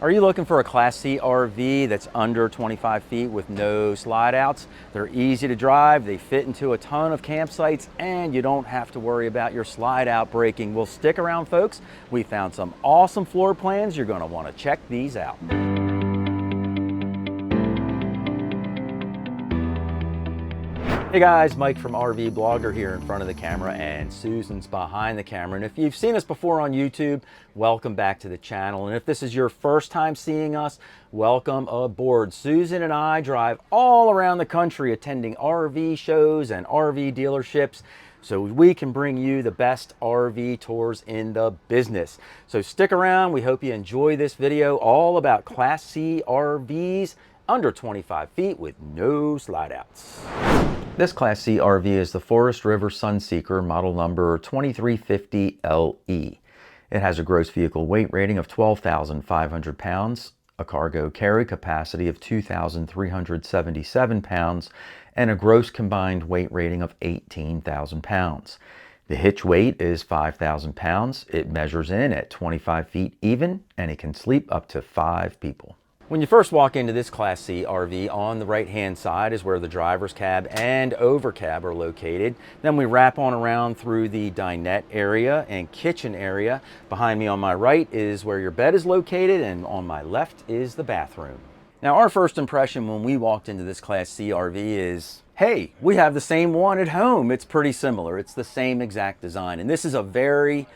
Are you looking for a Class C RV that's under 25 feet with no slide outs? They're easy to drive, they fit into a ton of campsites, and you don't have to worry about your slide out breaking. Well, stick around, folks. We found some awesome floor plans. You're going to want to check these out. Hey guys, Mike from RVBlogger here in front of the camera, and Susan's behind the camera. And if you've seen us before on YouTube, welcome back to the channel. And if this is your first time seeing us, welcome aboard. Susan and I drive all around the country attending RV shows and RV dealerships so we can bring you the best RV tours in the business. So stick around. We hope you enjoy this video all about Class C RVs under 25 feet with no slide outs. This Class C RV is the Forest River Sunseeker, model number 2350LE. It has a gross vehicle weight rating of 12,500 pounds, a cargo carry capacity of 2,377 pounds, and a gross combined weight rating of 18,000 pounds. The hitch weight is 5,000 pounds. It measures in at 25 feet even, and it can sleep up to 5 people. When you first walk into this Class C RV, on the right-hand side is where the driver's cab and over cab are located. Then we wrap on around through the dinette area and kitchen area. Behind me on my right is where your bed is located, and on my left is the bathroom. Now, our first impression when we walked into this Class C RV is, hey, we have the same one at home. It's pretty similar. It's the same exact design. And this is a very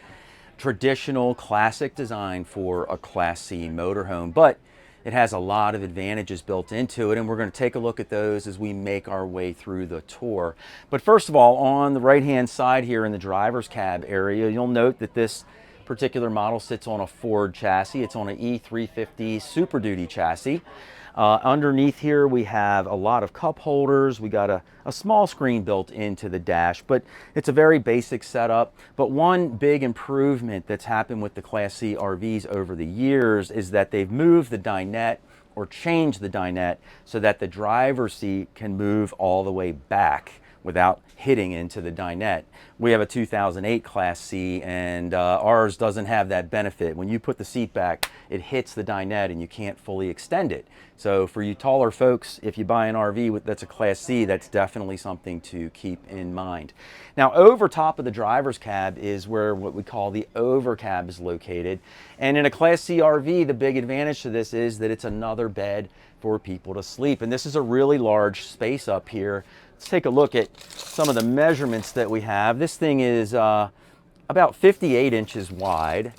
traditional, classic design for a Class C motorhome, but it has a lot of advantages built into it, and we're going to take a look at those as we make our way through the tour. But first of all, on the right-hand side here in the driver's cab area, you'll note that this particular model sits on a Ford chassis. It's on an E350 Super Duty chassis. Underneath here we have a lot of cup holders. We got a small screen built into the dash, but it's a very basic setup. But one big improvement that's happened with the Class C RVs over the years is that they've moved the dinette or changed the dinette so that the driver's seat can move all the way back without hitting into the dinette. We have a 2008 Class C, and ours doesn't have that benefit. When you put the seat back, it hits the dinette and you can't fully extend it. So for you taller folks, if you buy an RV that's a Class C, that's definitely something to keep in mind. Now, over top of the driver's cab is where what we call the over cab is located. And in a Class C RV, the big advantage to this is that it's another bed for people to sleep. And this is a really large space up here. Let's take a look at some of the measurements that we have. This thing is about 58 inches wide.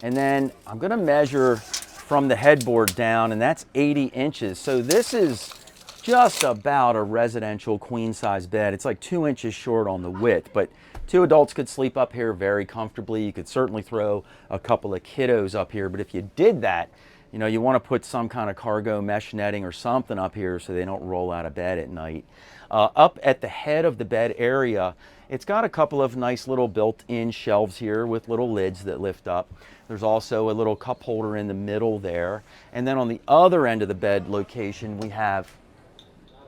And then I'm going to measure from the headboard down, and that's 80 inches. So this is just about a residential queen size bed. It's like 2 inches short on the width, but 2 adults could sleep up here very comfortably. You could certainly throw a couple of kiddos up here, but if you did that, you know, you want to put some kind of cargo mesh netting or something up here so they don't roll out of bed at night. Up at the head of the bed area, it's got a couple of nice little built-in shelves here with little lids that lift up. There's also a little cup holder in the middle there. And then on the other end of the bed location, we have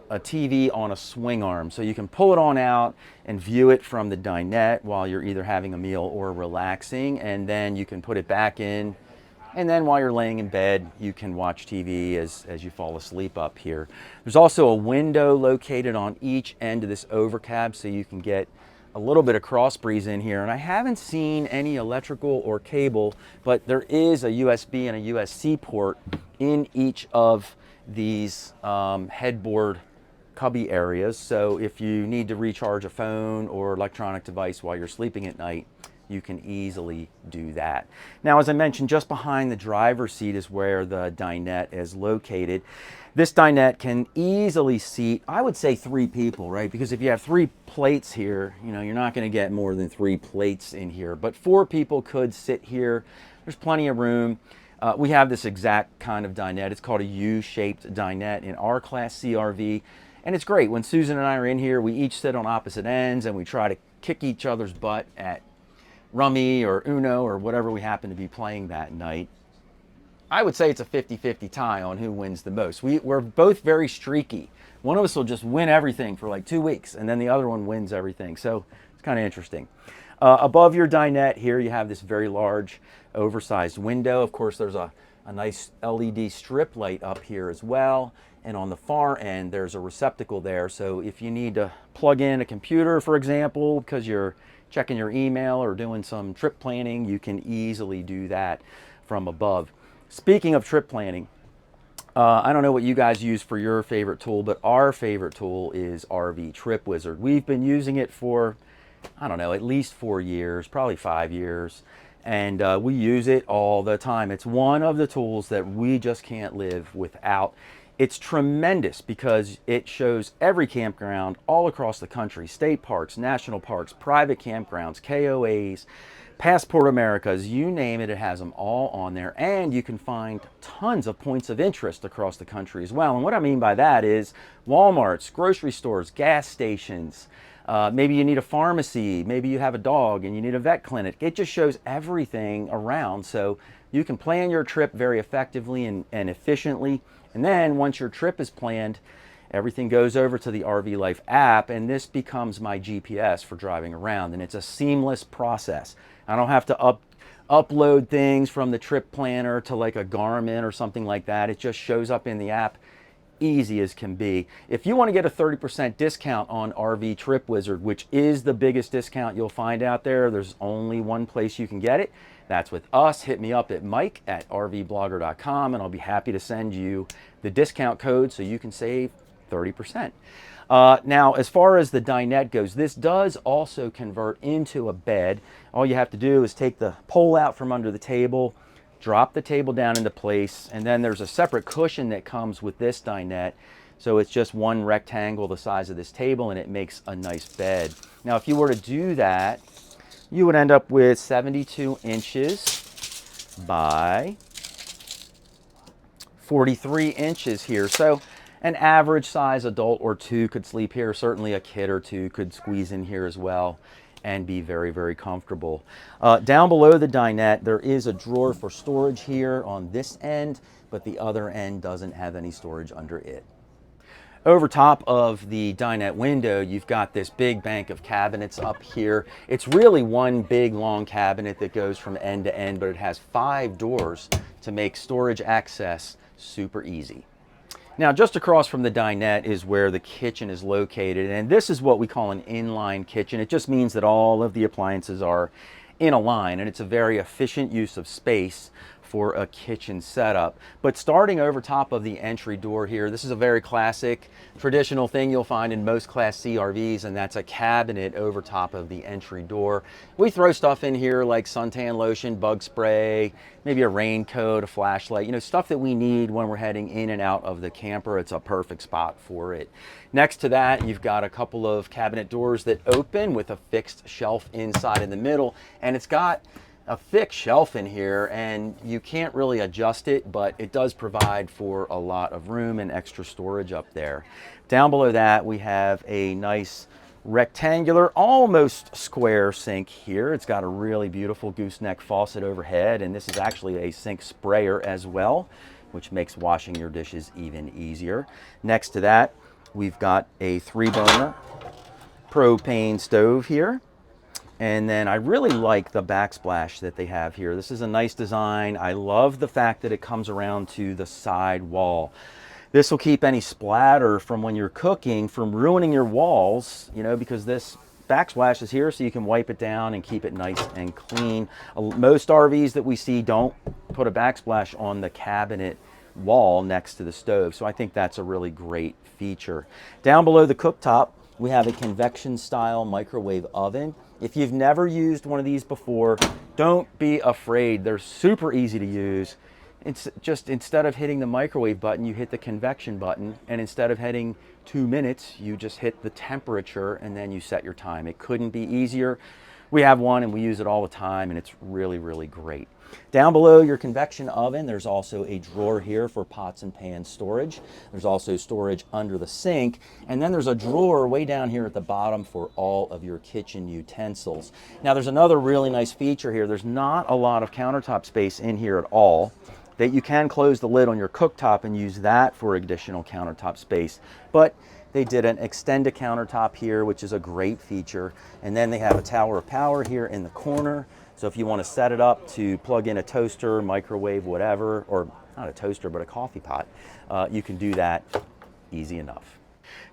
a TV on a swing arm. So you can pull it on out and view it from the dinette while you're either having a meal or relaxing. And then you can put it back in. And then while you're laying in bed, you can watch TV as you fall asleep up here. There's also a window located on each end of this over cab, so you can get a little bit of cross breeze in here. And I haven't seen any electrical or cable, but there is a USB and a USB-C port in each of these headboard cubby areas. So if you need to recharge a phone or electronic device while you're sleeping at night, you can easily do that. Now, as I mentioned, just behind the driver's seat is where the dinette is located. This dinette can easily seat, I would say, 3 people, right? Because if you have 3 plates here, you know, you're not going to get more than 3 plates in here. But 4 people could sit here. There's plenty of room. We have this exact kind of dinette. It's called a U-shaped dinette in our Class C RV. And it's great. When Susan and I are in here, we each sit on opposite ends and we try to kick each other's butt at Rummy or Uno or whatever we happen to be playing that night. I would say it's a 50-50 tie on who wins the most. We're both very streaky. One of us will just win everything for like 2 weeks, and then the other one wins everything. So it's kind of interesting. Above your dinette here, you have this very large, oversized window. Of course, there's a a nice LED strip light up here as well. And on the far end, there's a receptacle there. So if you need to plug in a computer, for example, because you're checking your email or doing some trip planning, you can easily do that from above. Speaking of trip planning, I don't know what you guys use for your favorite tool, but our favorite tool is RV Trip Wizard. We've been using it for, I don't know, at least 4 years, probably 5 years. And we use it all the time. It's one of the tools that we just can't live without. It's tremendous because it shows every campground all across the country, state parks, national parks, private campgrounds, KOAs, Passport Americas, you name it, it has them all on there. And you can find tons of points of interest across the country as well. And what I mean by that is Walmarts, grocery stores, gas stations, maybe you need a pharmacy, maybe you have a dog and you need a vet clinic. It just shows everything around, so you can plan your trip very effectively and efficiently. And then once your trip is planned, everything goes over to the RV Life app, and this becomes my GPS for driving around, and it's a seamless process. I don't have to upload things from the trip planner to like a Garmin or something like that. It just shows up in the app, easy as can be. If you want to get a 30% discount on RV Trip Wizard, which is the biggest discount you'll find out there, there's only one place you can get it. That's with us. Hit me up at mike@rvblogger.com, and I'll be happy to send you the discount code so you can save 30%. Now, as far as the dinette goes, this does also convert into a bed. All you have to do is take the pole out from under the table, drop the table down into place, and then there's a separate cushion that comes with this dinette. So it's just one rectangle the size of this table, and it makes a nice bed. Now, if you were to do that, you would end up with 72 inches by 43 inches here. So an average size adult or two could sleep here. Certainly a kid or two could squeeze in here as well and be very, very comfortable. Down below the dinette, there is a drawer for storage here on this end, but the other end doesn't have any storage under it. Over top of the dinette window, you've got this big bank of cabinets up here. It's really one big long cabinet that goes from end to end, but it has 5 doors to make storage access super easy. Now, just across from the dinette is where the kitchen is located, and this is what we call an inline kitchen. It just means that all of the appliances are in a line, and it's a very efficient use of space for a kitchen setup. But starting over top of the entry door here, this is a very classic, traditional thing you'll find in most Class C RVs, and that's a cabinet over top of the entry door. We throw stuff in here like suntan lotion, bug spray, maybe a raincoat, a flashlight, you know, stuff that we need when we're heading in and out of the camper. It's a perfect spot for it. Next to that, you've got a couple of cabinet doors that open with a fixed shelf inside in the middle, and it's got a thick shelf in here, and you can't really adjust it, but it does provide for a lot of room and extra storage up there. Down below that, we have a nice rectangular, almost square sink here. It's got a really beautiful gooseneck faucet overhead, and this is actually a sink sprayer as well, which makes washing your dishes even easier. Next to that, we've got a 3-burner propane stove here. And then I really like the backsplash that they have here. This is a nice design. I love the fact that it comes around to the side wall. This will keep any splatter from when you're cooking from ruining your walls, you know, because this backsplash is here so you can wipe it down and keep it nice and clean. Most RVs that we see don't put a backsplash on the cabinet wall next to the stove. So I think that's a really great feature. Down below the cooktop, we have a convection style microwave oven. If you've never used one of these before, don't be afraid. They're super easy to use. It's just, instead of hitting the microwave button, you hit the convection button, and instead of hitting 2 minutes, you just hit the temperature and then you set your time. It couldn't be easier. We have one and we use it all the time, and it's really, really great. Down below your convection oven, there's also a drawer here for pots and pan storage. There's also storage under the sink, and then there's a drawer way down here at the bottom for all of your kitchen utensils. Now, there's another really nice feature here. There's not a lot of countertop space in here at all, that you can close the lid on your cooktop and use that for additional countertop space. But they did an extend a countertop here, which is a great feature. And then they have a tower of power here in the corner So if you want to set it up to plug in a toaster, microwave, whatever, or not a toaster, but a coffee pot, you can do that easy enough.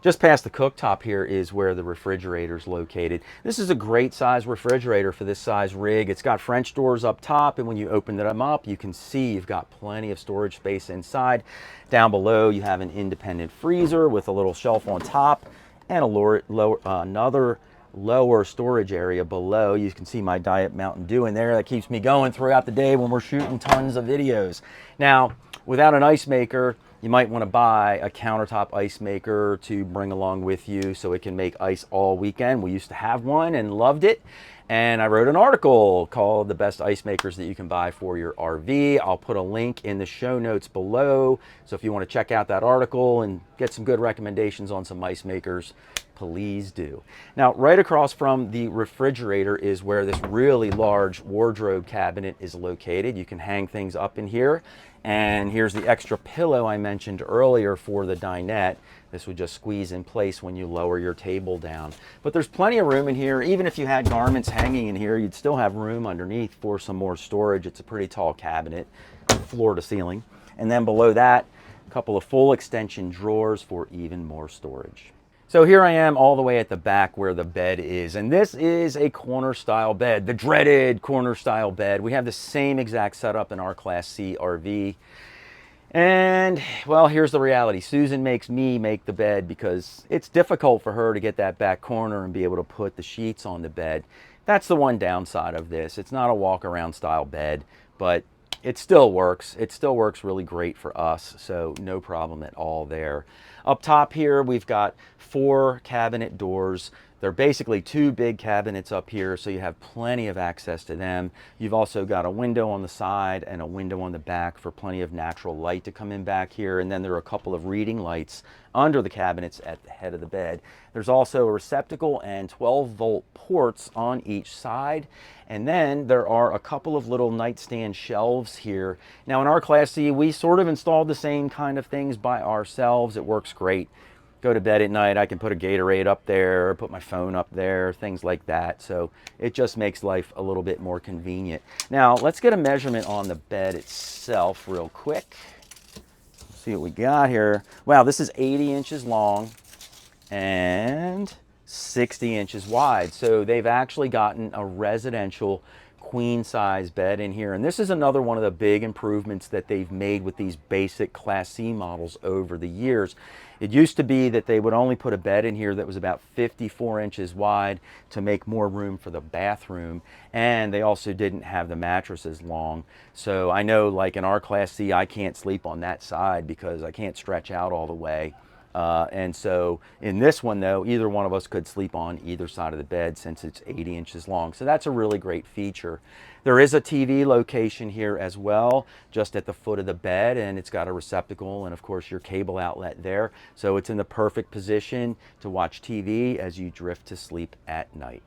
Just past the cooktop here is where the refrigerator is located. This is a great size refrigerator for this size rig. It's got French doors up top, and when you open them up, you can see you've got plenty of storage space inside. Down below, you have an independent freezer with a little shelf on top and another lower storage area below. You can see my Diet Mountain Dew in there. That keeps me going throughout the day when we're shooting tons of videos. Now, without an ice maker, you might want to buy a countertop ice maker to bring along with you so it can make ice all weekend. We used to have one and loved it. And I wrote an article called The Best Ice Makers That You Can Buy for Your RV. I'll put a link in the show notes below. So if you want to check out that article and get some good recommendations on some ice makers, please do. Now, right across from the refrigerator is where this really large wardrobe cabinet is located. You can hang things up in here. And here's the extra pillow I mentioned earlier for the dinette. This would just squeeze in place when you lower your table down. But there's plenty of room in here. Even if you had garments hanging in here, you'd still have room underneath for some more storage. It's a pretty tall cabinet, floor to ceiling. And then below that, a couple of full extension drawers for even more storage. So here I am all the way at the back where the bed is, and this is a corner style bed, the dreaded corner style bed. We have the same exact setup in our Class C RV. And well, here's the reality. Susan makes me make the bed because it's difficult for her to get that back corner and be able to put the sheets on the bed. That's the one downside of this. It's not a walk around style bed, but it still works. It still works really great for us, so no problem at all there. Up top here, we've got 4 cabinet doors. They're basically 2 big cabinets up here, so you have plenty of access to them. You've also got a window on the side and a window on the back for plenty of natural light to come in back here. And then there are a couple of reading lights under the cabinets at the head of the bed. There's also a receptacle and 12-volt ports on each side. And then there are a couple of little nightstand shelves here. Now in our Class C, we sort of installed the same kind of things by ourselves. It works great. Go to bed at night, I can put a Gatorade up there, put my phone up there, things like that. So it just makes life a little bit more convenient. Now let's get a measurement on the bed itself real quick. See what we got here. Wow, this is 80 inches long and 60 inches wide. So they've actually gotten a residential queen size bed in here. And this is another one of the big improvements that they've made with these basic Class C models over the years. It used to be that they would only put a bed in here that was about 54 inches wide to make more room for the bathroom. And they also didn't have the mattress as long. So I know, like in our Class C, I can't sleep on that side because I can't stretch out all the way. And so in this one though, either one of us could sleep on either side of the bed since it's 80 inches long. So that's a really great feature. There is a TV location here as well, just at the foot of the bed, and it's got a receptacle and of course your cable outlet there. So it's in the perfect position to watch TV as you drift to sleep at night.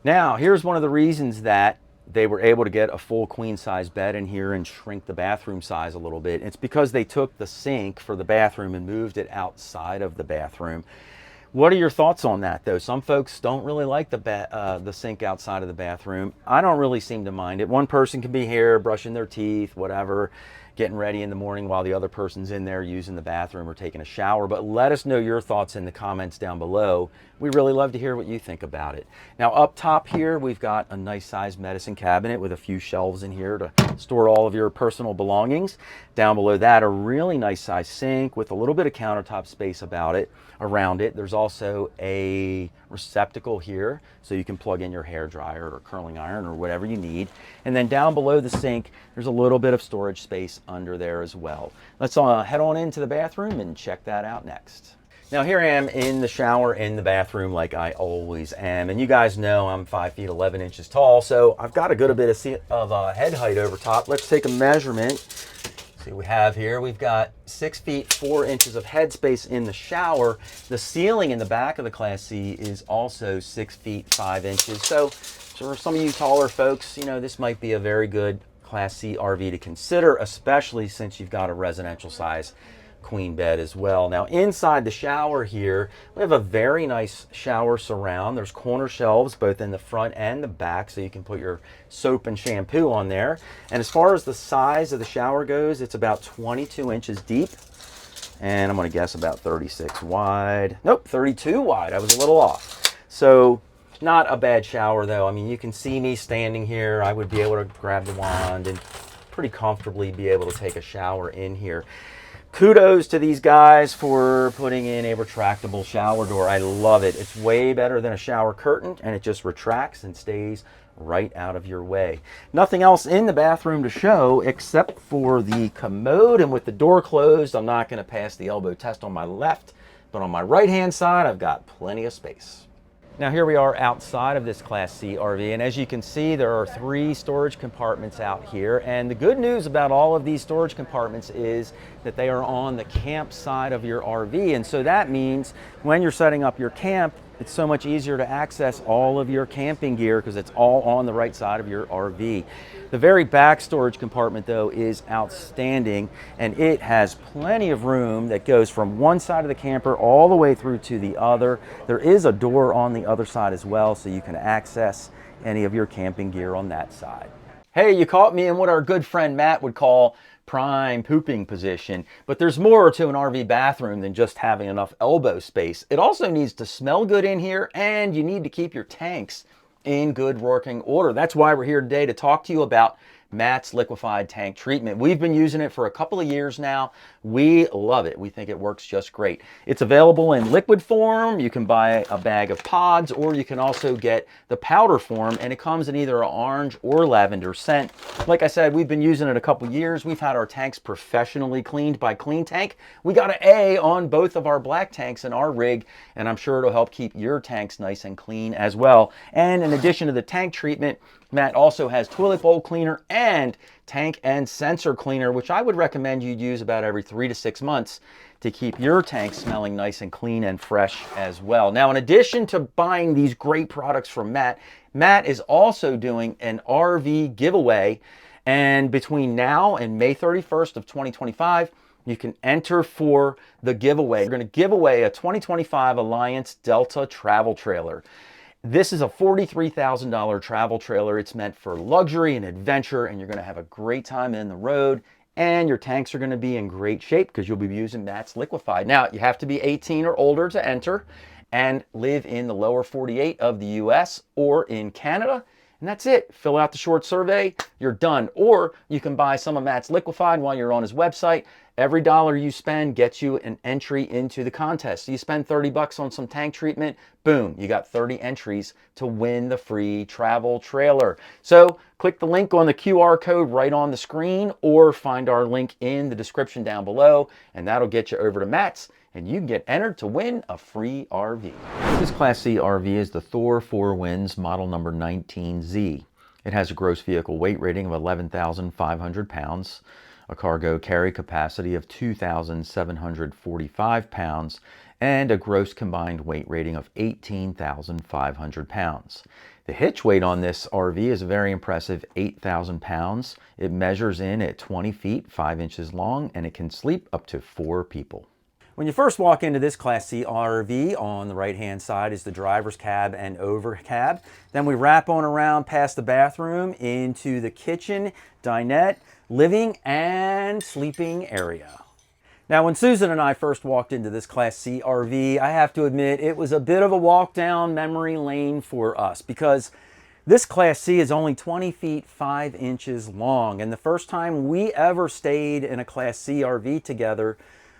Now, here's one of the reasons that they were able to get a full queen size bed in here and shrink the bathroom size a little bit. It's because they took the sink for the bathroom and moved it outside of the bathroom. What are your thoughts on that though? Some folks don't really like the sink outside of the bathroom. I don't really seem to mind it. One person can be here brushing their teeth, whatever, getting ready in the morning while the other person's in there using the bathroom or taking a shower. But let us know your thoughts in the comments down below. We really love to hear what you think about it. Now up top here, we've got a nice sized medicine cabinet with a few shelves in here to store all of your personal belongings. Down below that, a really nice sized sink with a little bit of countertop space around it. There's also a receptacle here so you can plug in your hair dryer or curling iron or whatever you need. And then down below the sink, there's a little bit of storage space under there as well. Let's head on into the bathroom and check that out next. Now here I am in the shower in the bathroom like I always am. And you guys know I'm 5 feet 11 inches tall, so I've got a good bit of head height over top. Let's take a measurement. See what we have here. We've got 6 feet 4 inches of head space in the shower. The ceiling in the back of the Class C is also 6 feet 5 inches. So for some of you taller folks, you know, this might be a very good Class C RV to consider, especially since you've got a residential size queen bed as well. Now inside the shower here, we have a very nice shower surround. There's corner shelves both in the front and the back, so you can put your soap and shampoo on there. And as far as the size of the shower goes, it's about 22 inches deep. And I'm going to guess about 36 wide. Nope, 32 wide. I was a little off. So not a bad shower though. I mean, you can see me standing here. I would be able to grab the wand and pretty comfortably be able to take a shower in here. Kudos to these guys for putting in a retractable shower door. I love it. It's way better than a shower curtain, and it just retracts and stays right out of your way. Nothing else in the bathroom to show except for the commode, and with the door closed, I'm not going to pass the elbow test on my left, but on my right hand side, I've got plenty of space. Now here we are outside of this Class C RV, and as you can see, there are 3 storage compartments out here. And the good news about all of these storage compartments is that they are on the camp side of your RV. And so that means when you're setting up your camp, it's so much easier to access all of your camping gear because it's all on the right side of your RV. The very back storage compartment though is outstanding, and it has plenty of room that goes from one side of the camper all the way through to the other. There is a door on the other side as well, so you can access any of your camping gear on that side. Hey, you caught me in what our good friend Matt would call prime pooping position, but there's more to an RV bathroom than just having enough elbow space. It also needs to smell good in here, and you need to keep your tanks in good working order. That's why we're here today to talk to you about Matt's Liquified tank treatment. We've been using it for a couple of years now. We love it. We think it works just great. It's available in liquid form. You can buy a bag of pods, or you can also get the powder form, and it comes in either an orange or lavender scent. Like I said, we've been using it a couple years. We've had our tanks professionally cleaned by Clean Tank. We got an A on both of our black tanks in our rig, and I'm sure it'll help keep your tanks nice and clean as well. And in addition to the tank treatment, Matt also has toilet bowl cleaner and tank and sensor cleaner, which I would recommend you use about every 3 to 6 months to keep your tank smelling nice and clean and fresh as well. Now, in addition to buying these great products from Matt, Matt is also doing an RV giveaway. And between now and May 31st of 2025, you can enter for the giveaway. We're going to give away a 2025 Alliance Delta travel trailer. This is a $43,000 travel trailer. It's meant for luxury and adventure, and you're going to have a great time in the road, and your tanks are going to be in great shape because you'll be using Matt's Liquified. Now, you have to be 18 or older to enter and live in the lower 48 of the US or in Canada. And that's it. Fill out the short survey, you're done. Or you can buy some of Matt's Liquified while you're on his website. Every dollar you spend gets you an entry into the contest. So you spend 30 bucks on some tank treatment, boom, you got 30 entries to win the free travel trailer. So click the link on the QR code right on the screen, or find our link in the description down below, and that'll get you over to Matt's, and you can get entered to win a free RV. This Class C RV is the Thor 4 Winds model number 19Z. It has a gross vehicle weight rating of 11,500 pounds, a cargo carry capacity of 2,745 pounds, and a gross combined weight rating of 18,500 pounds. The hitch weight on this RV is a very impressive 8,000 pounds. It measures in at 20 feet, 5 inches long, and it can sleep up to 4 people. When you first walk into this Class C RV, on the right-hand side is the driver's cab and over cab. Then we wrap on around past the bathroom into the kitchen, dinette, living, and sleeping area. Now, when Susan and I first walked into this Class C RV, I have to admit it was a bit of a walk down memory lane for us, because this Class C is only 20 feet 5 inches long, and the first time we ever stayed in a Class C RV together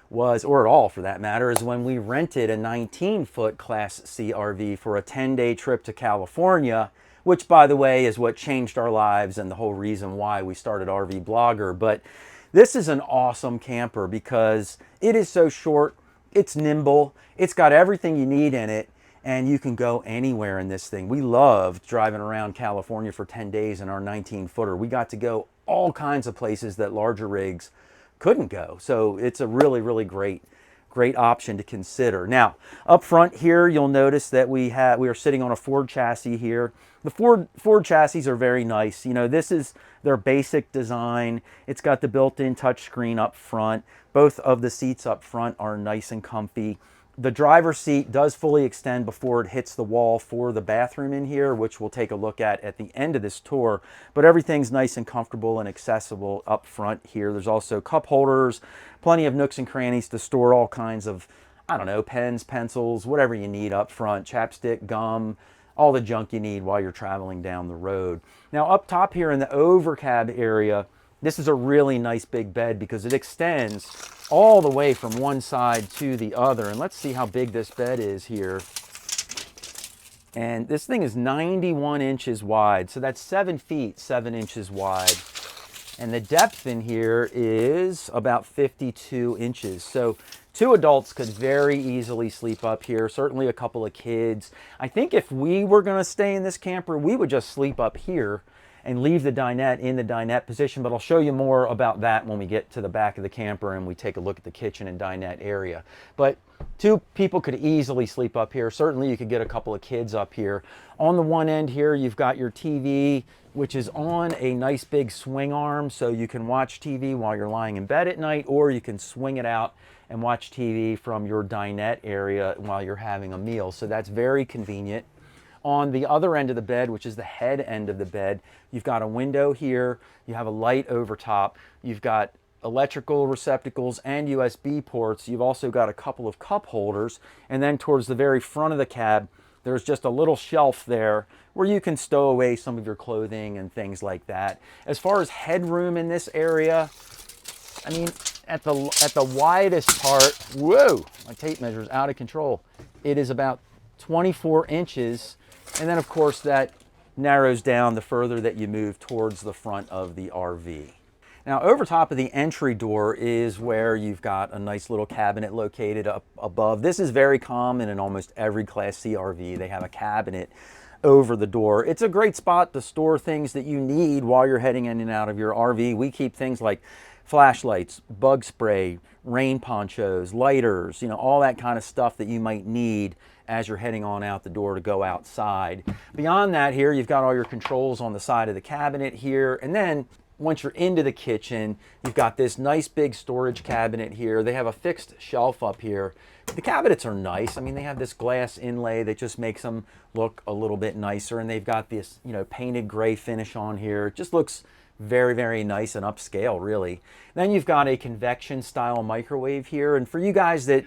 was, or at all for that matter, is when we rented a 19-foot Class C RV for a 10-day trip to California, which, by the way, is what changed our lives and the whole reason why we started RVBlogger. But this is an awesome camper because it is so short, it's nimble, it's got everything you need in it, and you can go anywhere in this thing. We loved driving around California for 10 days in our 19-footer. We got to go all kinds of places that larger rigs couldn't go. So it's a really, really great great option to consider. Now, up front here, you'll notice that we are sitting on a Ford chassis here. The Ford chassis are very nice. You know, this is their basic design. It's got the built-in touchscreen up front. Both of the seats up front are nice and comfy. The driver's seat does fully extend before it hits the wall for the bathroom in here, which we'll take a look at the end of this tour. But everything's nice and comfortable and accessible up front here. There's also cup holders, plenty of nooks and crannies to store all kinds of, I don't know, pens, pencils, whatever you need up front, chapstick, gum, all the junk you need while you're traveling down the road. Now up top here in the overcab area, this is a really nice big bed because it extends all the way from one side to the other. And let's see how big this bed is here. And this thing is 91 inches wide. So that's 7 feet, 7 inches wide. And the depth in here is about 52 inches. So 2 adults could very easily sleep up here, certainly a couple of kids. I think if we were gonna stay in this camper, we would just sleep up here and leave the dinette in the dinette position, but I'll show you more about that when we get to the back of the camper and we take a look at the kitchen and dinette area. But 2 people could easily sleep up here. Certainly you could get a couple of kids up here. On the one end here, you've got your TV, which is on a nice big swing arm, so you can watch TV while you're lying in bed at night, or you can swing it out and watch TV from your dinette area while you're having a meal. So that's very convenient. On the other end of the bed, which is the head end of the bed, you've got a window here, you have a light over top, you've got electrical receptacles and USB ports, you've also got a couple of cup holders, and then towards the very front of the cab, there's just a little shelf there where you can stow away some of your clothing and things like that. As far as headroom in this area, I mean, at the widest part, whoa, my tape measure is out of control. It is about 24 inches. And then of course that narrows down the further that you move towards the front of the RV. Now over top of the entry door is where you've got a nice little cabinet located up above. This is very common in almost every Class C RV. They have a cabinet over the door. It's a great spot to store things that you need while you're heading in and out of your RV. We keep things like flashlights, bug spray, rain ponchos, lighters, you know, all that kind of stuff that you might need as you're heading on out the door to go outside. Beyond that here, you've got all your controls on the side of the cabinet here. And then once you're into the kitchen, you've got this nice big storage cabinet here. They have a fixed shelf up here. The cabinets are nice. I mean, they have this glass inlay that just makes them look a little bit nicer. And they've got this, you know, painted gray finish on here. It just looks very, very nice and upscale, really. Then you've got a convection style microwave here. And for you guys that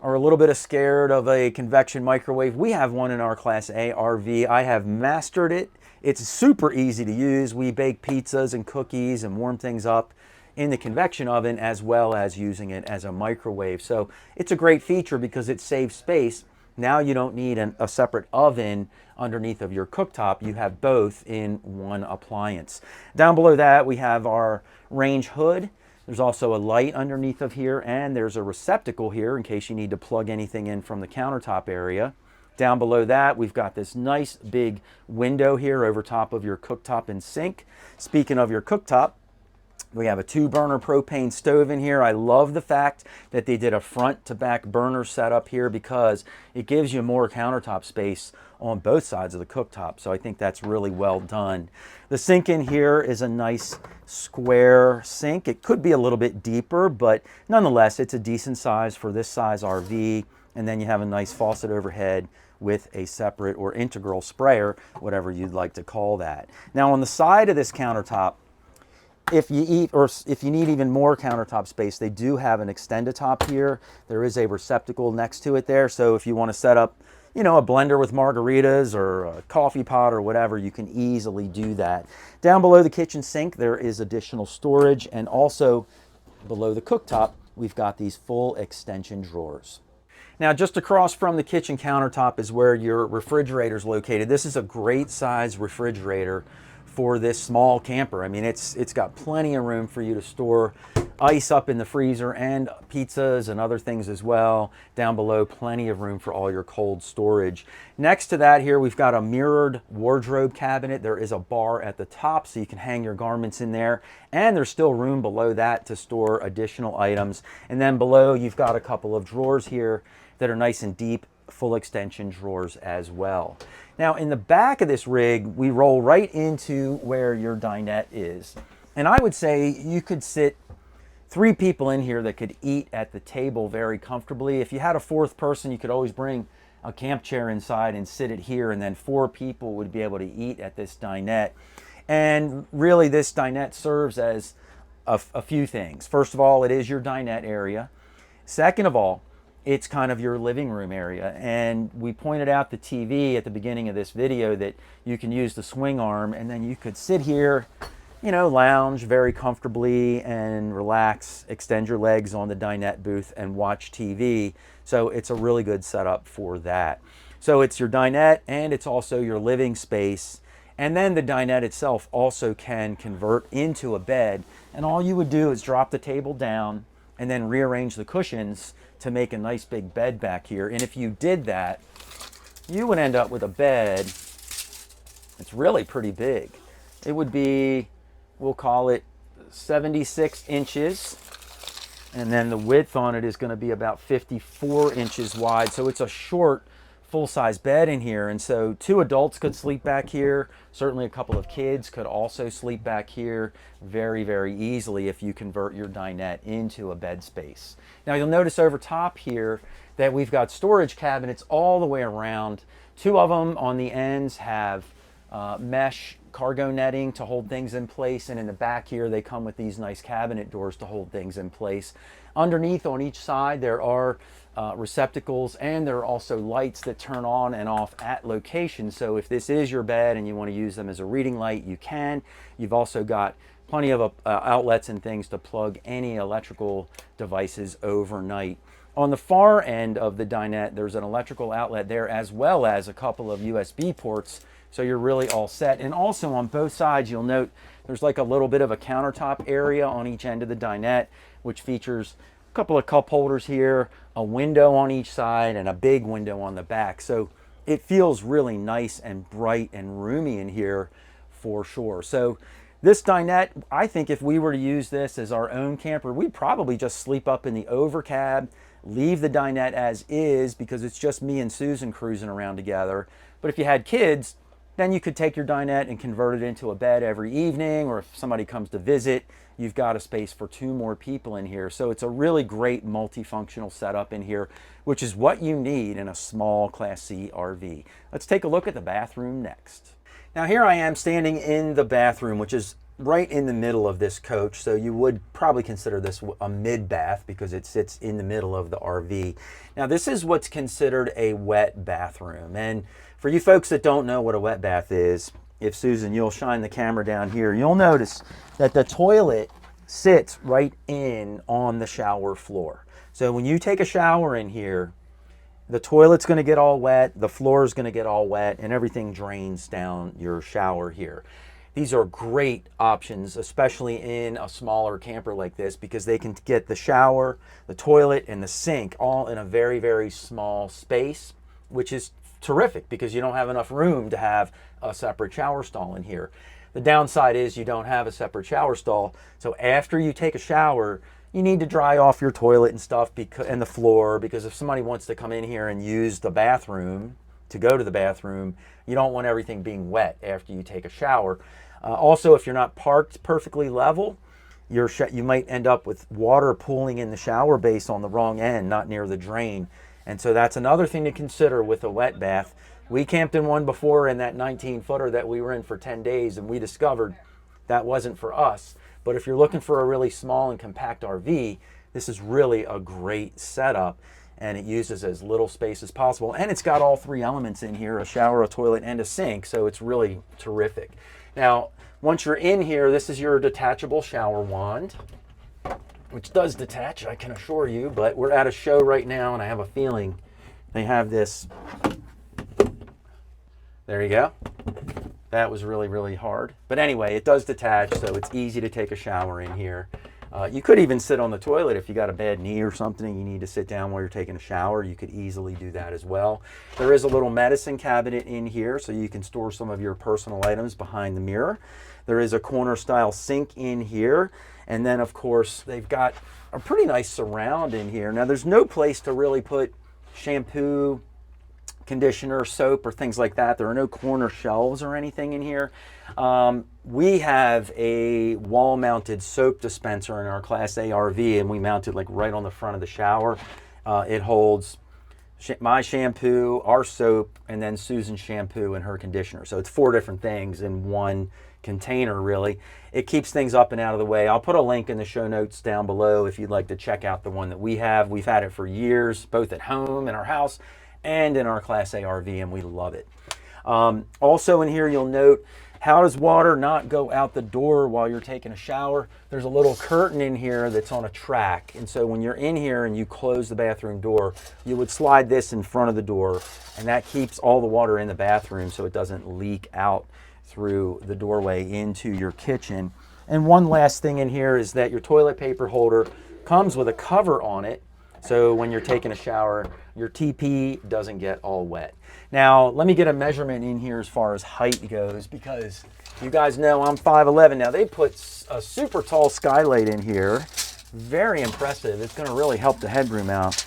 are a little bit scared of a convection microwave, we have one in our Class A RV. I have mastered it. It's super easy to use. We bake pizzas and cookies and warm things up in the convection oven as well as using it as a microwave. So it's a great feature because it saves space. Now you don't need a separate oven underneath of your cooktop. You have both in one appliance. Down below that, we have our range hood. There's also a light underneath of here, and there's a receptacle here in case you need to plug anything in from the countertop area. Down below that, we've got this nice big window here over top of your cooktop and sink. Speaking of your cooktop, we have a 2-burner propane stove in here. I love the fact that they did a front to back burner setup here because it gives you more countertop space on both sides of the cooktop. So I think that's really well done. The sink in here is a nice square sink. It could be a little bit deeper, but nonetheless, it's a decent size for this size RV. And then you have a nice faucet overhead with a separate or integral sprayer, whatever you'd like to call that. Now on the side of this countertop, if you need even more countertop space, they do have an extend-a-top here. There is a receptacle next to it there. So if you want to set up, you know, a blender with margaritas or a coffee pot or whatever, you can easily do that. Down below the kitchen sink, there is additional storage, and also below the cooktop, we've got these full extension drawers. Now, just across from the kitchen countertop is where your refrigerator is located. This is a great size refrigerator for this small camper. I mean, it's got plenty of room for you to store ice up in the freezer and pizzas and other things as well. Down below, plenty of room for all your cold storage. Next to that here, we've got a mirrored wardrobe cabinet. There is a bar at the top so you can hang your garments in there, and there's still room below that to store additional items. And then below, you've got a couple of drawers here that are nice and deep, full extension drawers as well. Now in the back of this rig, we roll right into where your dinette is. And I would say you could sit 3 people in here that could eat at the table very comfortably. If you had a 4th person, you could always bring a camp chair inside and sit it here, and then 4 people would be able to eat at this dinette. And really this dinette serves as a few things. First of all, it is your dinette area. Second of all, it's kind of your living room area. And we pointed out the TV at the beginning of this video that you can use the swing arm, and then you could sit here, you know, lounge very comfortably and relax, extend your legs on the dinette booth and watch TV. So it's a really good setup for that. So it's your dinette and it's also your living space. And then the dinette itself also can convert into a bed. And all you would do is drop the table down and then rearrange the cushions to make a nice big bed back here. And if you did that, you would end up with a bed. It's really pretty big. It would be, we'll call it 76 inches. And then the width on it is going to be about 54 inches wide. So it's a short, full-size bed in here. And so 2 adults could sleep back here. Certainly a couple of kids could also sleep back here very, very easily if you convert your dinette into a bed space. Now you'll notice over top here that we've got storage cabinets all the way around. 2 of them on the ends have mesh cargo netting to hold things in place, and in the back here they come with these nice cabinet doors to hold things in place. Underneath on each side there are receptacles, and there are also lights that turn on and off at location. So if this is your bed and you want to use them as a reading light, you can. You've also got plenty of outlets and things to plug any electrical devices overnight. On the far end of the dinette, there's an electrical outlet there as well as a couple of USB ports. So you're really all set. And also on both sides, you'll note there's like a little bit of a countertop area on each end of the dinette, which features a couple of cup holders here, a window on each side, and a big window on the back. So it feels really nice and bright and roomy in here for sure. So this dinette, I think if we were to use this as our own camper, we'd probably just sleep up in the overcab, leave the dinette as is because it's just me and Susan cruising around together. But if you had kids, then you could take your dinette and convert it into a bed every evening, or if somebody comes to visit, you've got a space for 2 more people in here. So it's a really great multifunctional setup in here, which is what you need in a small Class C RV. Let's take a look at the bathroom next. Now here I am standing in the bathroom, which is right in the middle of this coach. So you would probably consider this a mid-bath because it sits in the middle of the RV. Now this is what's considered a wet bathroom. And for you folks that don't know what a wet bath is, if Susan, you'll shine the camera down here, you'll notice that the toilet sits right in on the shower floor. So when you take a shower in here, the toilet's going to get all wet, the floor is going to get all wet, and everything drains down your shower here. These are great options, especially in a smaller camper like this, because they can get the shower, the toilet, and the sink all in a very, very small space, which is terrific because you don't have enough room to have a separate shower stall in here. The downside is you don't have a separate shower stall, so after you take a shower, you need to dry off your toilet and stuff and the floor, because if somebody wants to come in here and use the bathroom to go to the bathroom, you don't want everything being wet after you take a shower. Also, if you're not parked perfectly level, you might end up with water pooling in the shower base on the wrong end, not near the drain. And so that's another thing to consider with a wet bath. We camped in one before in that 19-footer that we were in for 10 days, and we discovered that wasn't for us. But if you're looking for a really small and compact RV, this is really a great setup, and it uses as little space as possible. And it's got all 3 elements in here, a shower, a toilet, and a sink, so it's really terrific. Now, once you're in here, this is your detachable shower wand, which does detach, I can assure you, but we're at a show right now, and I have a feeling they have this. There you go. That was really, really hard. But anyway, it does detach, so it's easy to take a shower in here. You could even sit on the toilet if you got a bad knee or something and you need to sit down while you're taking a shower. You could easily do that as well. There is a little medicine cabinet in here, so you can store some of your personal items behind the mirror. There is a corner style sink in here. And then of course, they've got a pretty nice surround in here. Now there's no place to really put shampoo, conditioner, soap, or things like that. There are no corner shelves or anything in here. We have a wall-mounted soap dispenser in our Class A RV, and we mount it like right on the front of the shower. It holds my shampoo, our soap, and then Susan's shampoo and her conditioner. So it's 4 different things in one container, really. It keeps things up and out of the way. I'll put a link in the show notes down below if you'd like to check out the one that we have. We've had it for years, both at home, in our house, and in our Class A RV, and we love it. Also in here, you'll note, how does water not go out the door while you're taking a shower? There's a little curtain in here that's on a track. And so when you're in here and you close the bathroom door, you would slide this in front of the door, and that keeps all the water in the bathroom so it doesn't leak out through the doorway into your kitchen. And one last thing in here is that your toilet paper holder comes with a cover on it. So when you're taking a shower, your TP doesn't get all wet. Now, let me get a measurement in here as far as height goes, because you guys know I'm 5'11". Now, they put a super tall skylight in here. Very impressive. It's going to really help the headroom out.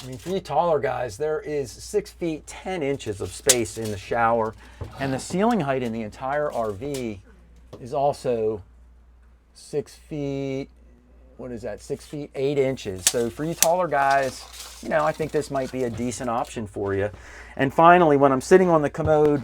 I mean, for you taller guys, there is 6 feet 10 inches of space in the shower, and the ceiling height in the entire RV is also 6 feet, what is that, 6 feet 8 inches. So for you taller guys, you know, I think this might be a decent option for you. And finally, when I'm sitting on the commode,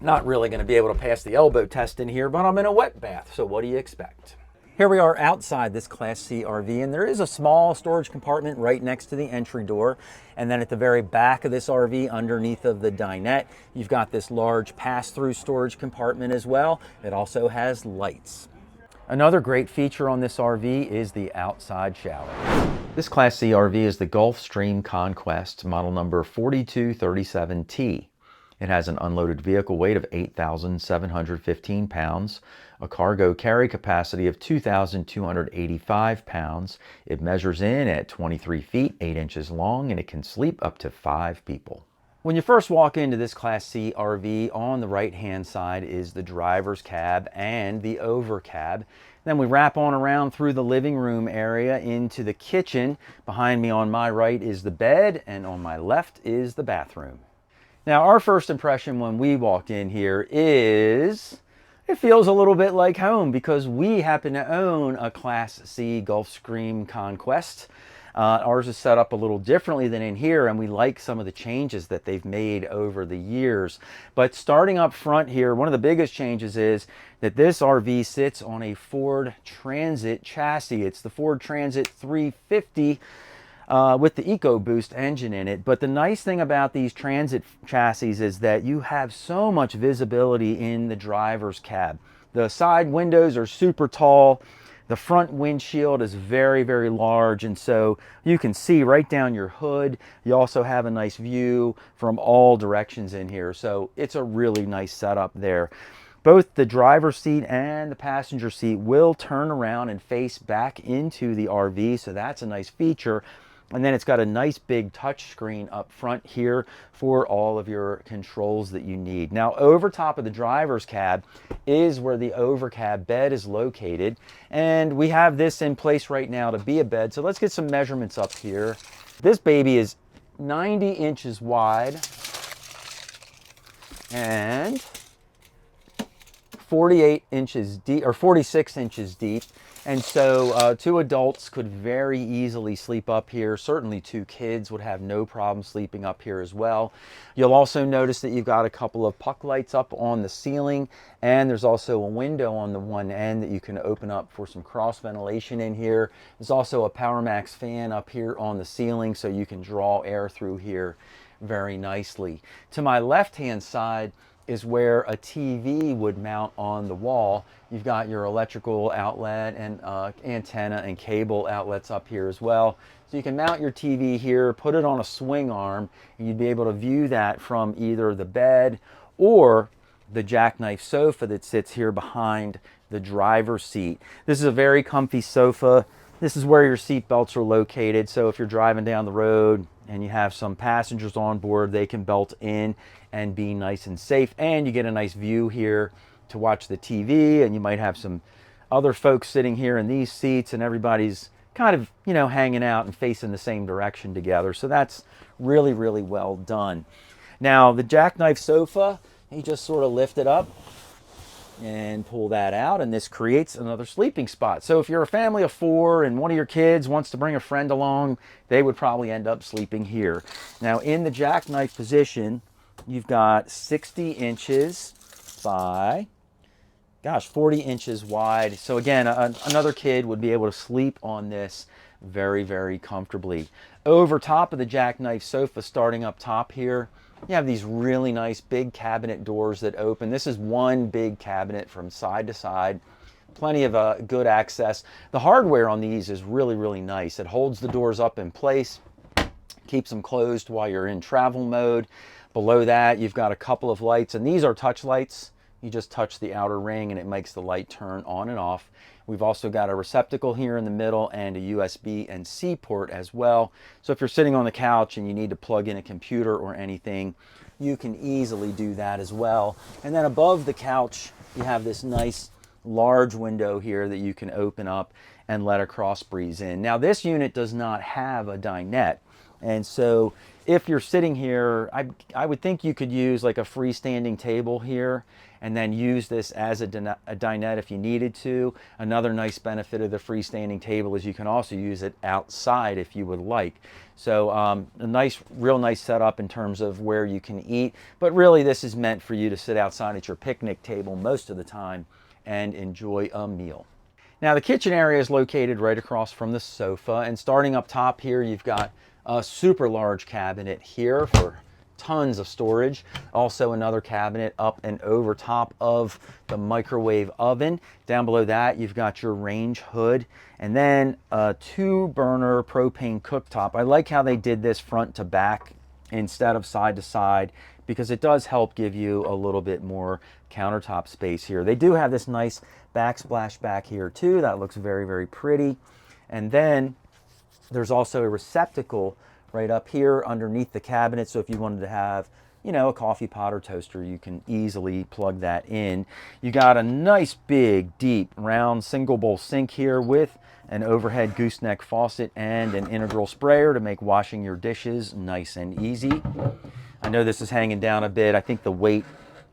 not really going to be able to pass the elbow test in here, but I'm in a wet bath, so what do you expect? Here we are outside this Class C RV, and there is a small storage compartment right next to the entry door. And then at the very back of this RV, underneath of the dinette, you've got this large pass-through storage compartment as well. It also has lights. Another great feature on this RV is the outside shower. This Class C RV is the Gulfstream Conquest, model number 4237T. It has an unloaded vehicle weight of 8,715 pounds, a cargo carry capacity of 2,285 pounds. It measures in at 23 feet, 8 inches long, and it can sleep up to 5 people. When you first walk into this Class C RV, on the right-hand side is the driver's cab and the over cab. Then we wrap on around through the living room area into the kitchen. Behind me on my right is the bed, and on my left is the bathroom. Now, our first impression when we walked in here is it feels a little bit like home, because we happen to own a Class C Gulfstream Conquest. Ours is set up a little differently than in here, and we like some of the changes that they've made over the years. But starting up front here, one of the biggest changes is that this RV sits on a Ford Transit chassis. It's the Ford Transit 350 with the EcoBoost engine in it. But the nice thing about these Transit chassis is that you have so much visibility in the driver's cab. The side windows are super tall. The front windshield is very, very large, and so you can see right down your hood. You also have a nice view from all directions in here, so it's a really nice setup there. Both the driver's seat and the passenger seat will turn around and face back into the RV, so that's a nice feature. And then it's got a nice big touch screen up front here for all of your controls that you need. Now, over top of the driver's cab is where the over cab bed is located. And we have this in place right now to be a bed. So let's get some measurements up here. This baby is 90 inches wide and 48 inches deep, or 46 inches deep. And so 2 adults could very easily sleep up here. Certainly 2 kids would have no problem sleeping up here as well. You'll also notice that you've got a couple of puck lights up on the ceiling, and there's also a window on the one end that you can open up for some cross ventilation in here. There's also a PowerMax fan up here on the ceiling, so you can draw air through here very nicely. To my left-hand side is where a TV would mount on the wall. You've got your electrical outlet and antenna and cable outlets up here as well. So you can mount your TV here, put it on a swing arm, and you'd be able to view that from either the bed or the jackknife sofa that sits here behind the driver's seat. This is a very comfy sofa. This is where your seat belts are located. So if you're driving down the road and you have some passengers on board, they can belt in and be nice and safe. And you get a nice view here to watch the TV, and you might have some other folks sitting here in these seats, and everybody's kind of, you know, hanging out and facing the same direction together. So that's really, really well done. Now the jackknife sofa, you just sort of lift it up and pull that out, and this creates another sleeping spot. So if you're a family of 4 and one of your kids wants to bring a friend along, they would probably end up sleeping here. Now in the jackknife position, you've got 60 inches by, gosh, 40 inches wide. So again, another kid would be able to sleep on this very, very comfortably. Over top of the jackknife sofa, starting up top here, you have these really nice big cabinet doors that open. This is one big cabinet from side to side. Plenty of good access. The hardware on these is really, really nice. It holds the doors up in place, keeps them closed while you're in travel mode. Below that, you've got a couple of lights, and these are touch lights. You just touch the outer ring and it makes the light turn on and off. We've also got a receptacle here in the middle and a USB and C port as well. So if you're sitting on the couch and you need to plug in a computer or anything, you can easily do that as well. And then above the couch, you have this nice large window here that you can open up and let a cross breeze in. Now this unit does not have a dinette. And so if you're sitting here, I would think you could use like a freestanding table here and then use this as a dinette if you needed to. Another nice benefit of the freestanding table is you can also use it outside if you would like. So a nice, real nice setup in terms of where you can eat. But really this is meant for you to sit outside at your picnic table most of the time and enjoy a meal. Now the kitchen area is located right across from the sofa, and starting up top here, you've got a super large cabinet here for tons of storage. Also another cabinet up and over top of the microwave oven. Down below that, you've got your range hood, and then a 2-burner propane cooktop. I like how they did this front to back instead of side to side, because it does help give you a little bit more countertop space here. They do have this nice backsplash back here too. That looks very, very pretty. And then there's also a receptacle right up here underneath the cabinet. So if you wanted to have, you know, a coffee pot or toaster, you can easily plug that in. You got a nice big, deep, round single bowl sink here with an overhead gooseneck faucet and an integral sprayer to make washing your dishes nice and easy. I know this is hanging down a bit. I think the weight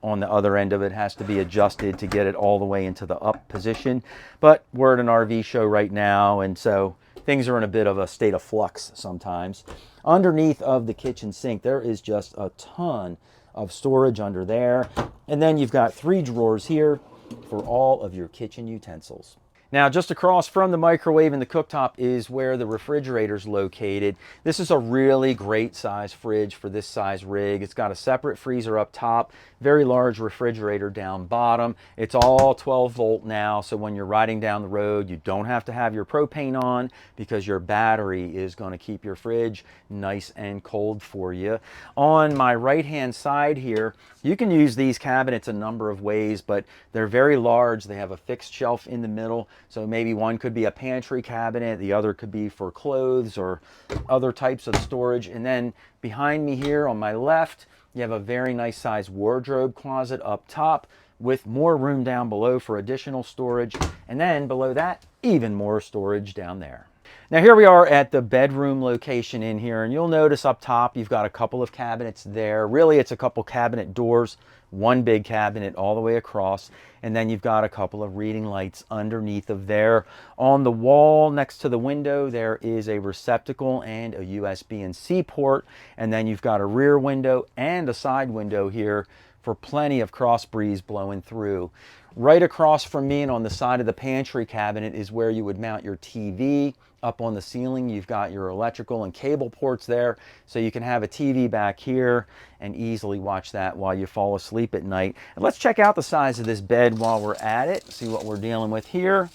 on the other end of it has to be adjusted to get it all the way into the up position. But we're at an RV show right now, and so things are in a bit of a state of flux sometimes. Underneath of the kitchen sink, there is just a ton of storage under there. And then you've got 3 drawers here for all of your kitchen utensils. Now, just across from the microwave and the cooktop is where the refrigerator's located. This is a really great size fridge for this size rig. It's got a separate freezer up top, very large refrigerator down bottom. It's all 12 volt now, so when you're riding down the road, you don't have to have your propane on because your battery is going to keep your fridge nice and cold for you. On my right-hand side here, you can use these cabinets a number of ways, but they're very large. They have a fixed shelf in the middle. So maybe one could be a pantry cabinet, the other could be for clothes or other types of storage. And then behind me here on my left, you have a very nice size wardrobe closet up top with more room down below for additional storage. And then below that, even more storage down there. Now here we are at the bedroom location in here, and you'll notice up top you've got a couple of cabinets there. Really, it's a couple cabinet doors, one big cabinet all the way across, and then you've got a couple of reading lights underneath of there. On the wall next to the window, there is a receptacle and a USB and C port, and then you've got a rear window and a side window here for plenty of cross breeze blowing through. Right across from me and on the side of the pantry cabinet is where you would mount your TV. Up on the ceiling, you've got your electrical and cable ports there, so you can have a TV back here and easily watch that while you fall asleep at night. And let's check out the size of this bed while we're at it, see what we're dealing with here.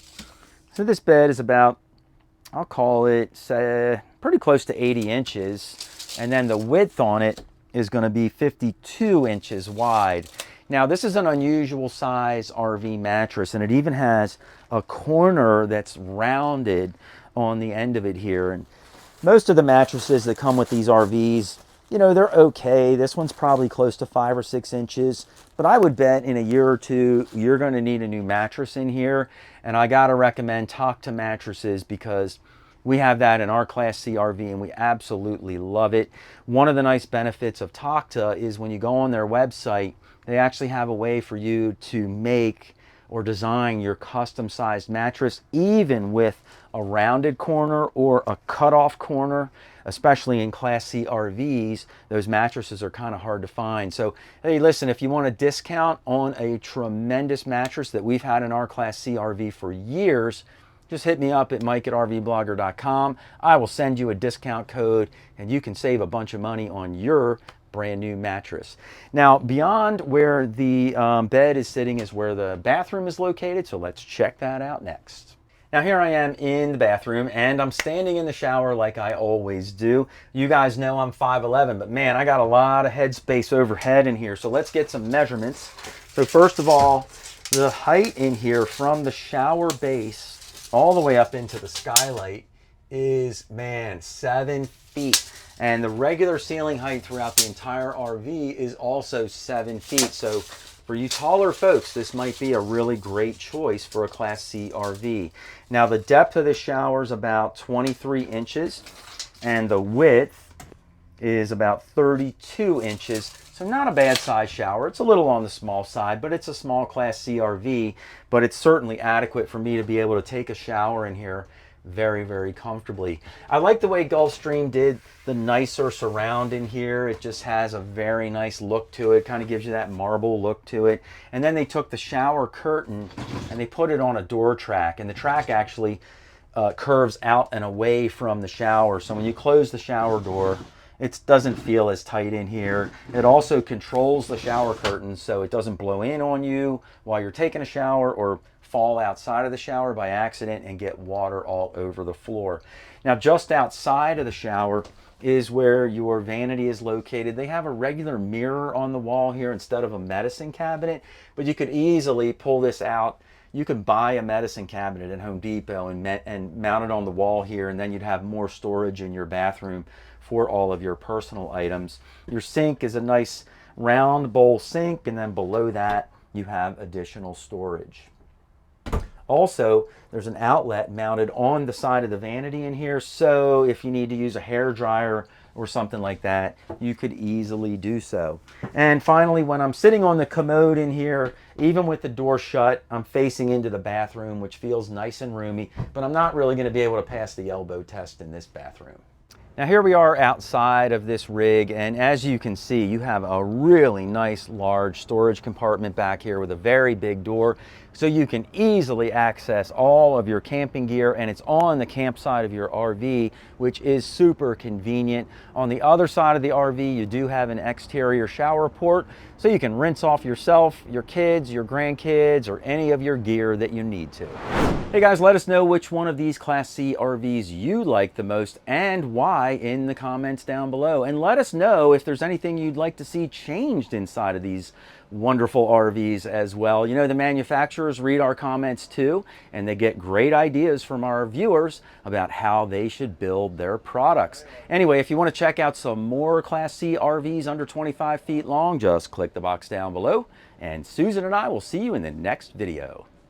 So this bed is about, I'll call it, pretty close to 80 inches, and then the width on it is going to be 52 inches wide. Now this is an unusual size RV mattress, and it even has a corner that's rounded on the end of it here. And most of the mattresses that come with these RVs, you know, they're okay. This one's probably close to 5 or 6 inches, but I would bet in a year or two, you're going to need a new mattress in here. And I got to recommend Takta mattresses because we have that in our Class C RV and we absolutely love it. One of the nice benefits of Takta is when you go on their website, they actually have a way for you to make or design your custom sized mattress, even with a rounded corner or a cutoff corner. Especially in Class C RVs, those mattresses are kind of hard to find. So, hey, listen, if you want a discount on a tremendous mattress that we've had in our Class C RV for years, just hit me up at mike@rvblogger.com. I will send you a discount code and you can save a bunch of money on your brand new mattress. Now, beyond where the bed is sitting is where the bathroom is located, so let's check that out next. Now here I am in the bathroom and I'm standing in the shower like I always do. You guys know I'm 5'11", but man, I got a lot of headspace overhead in here, so let's get some measurements. So first of all, the height in here from the shower base all the way up into the skylight is, man, 7 feet. And the regular ceiling height throughout the entire RV is also 7 feet. So for you taller folks, this might be a really great choice for a Class C RV. Now the depth of the shower is about 23 inches and the width is about 32 inches. So not a bad size shower. It's a little on the small side, but it's a small Class C RV, but it's certainly adequate for me to be able to take a shower in here very, very comfortably. I like the way Gulfstream did the nicer surround in here. It just has a very nice look to it, kind of gives you that marble look to it. And then they took the shower curtain and they put it on a door track, and the track actually curves out and away from the shower. So when you close the shower door, it doesn't feel as tight in here. It also controls the shower curtain so it doesn't blow in on you while you're taking a shower or fall outside of the shower by accident and get water all over the floor. Now just outside of the shower is where your vanity is located. They have a regular mirror on the wall here instead of a medicine cabinet, but you could easily pull this out. You could buy a medicine cabinet at Home Depot and mount it on the wall here, and then you'd have more storage in your bathroom for all of your personal items. Your sink is a nice round bowl sink, and then below that you have additional storage. Also, there's an outlet mounted on the side of the vanity in here, so if you need to use a hair dryer or something like that, you could easily do so. And finally, when I'm sitting on the commode in here, even with the door shut, I'm facing into the bathroom, which feels nice and roomy, but I'm not really going to be able to pass the elbow test in this bathroom. Now here we are outside of this rig, and as you can see, you have a really nice large storage compartment back here with a very big door, so you can easily access all of your camping gear, and it's on the campsite of your RV, which is super convenient. On the other side of the RV, you do have an exterior shower port, so you can rinse off yourself, your kids, your grandkids, or any of your gear that you need to. Hey guys, let us know which one of these Class C RVs you like the most and why in the comments down below. And let us know if there's anything you'd like to see changed inside of these wonderful RVs as well. You know, the manufacturers read our comments too, and they get great ideas from our viewers about how they should build their products. Anyway, if you want to check out some more Class C RVs under 25 feet long, just click the box down below, and Susan and I will see you in the next video.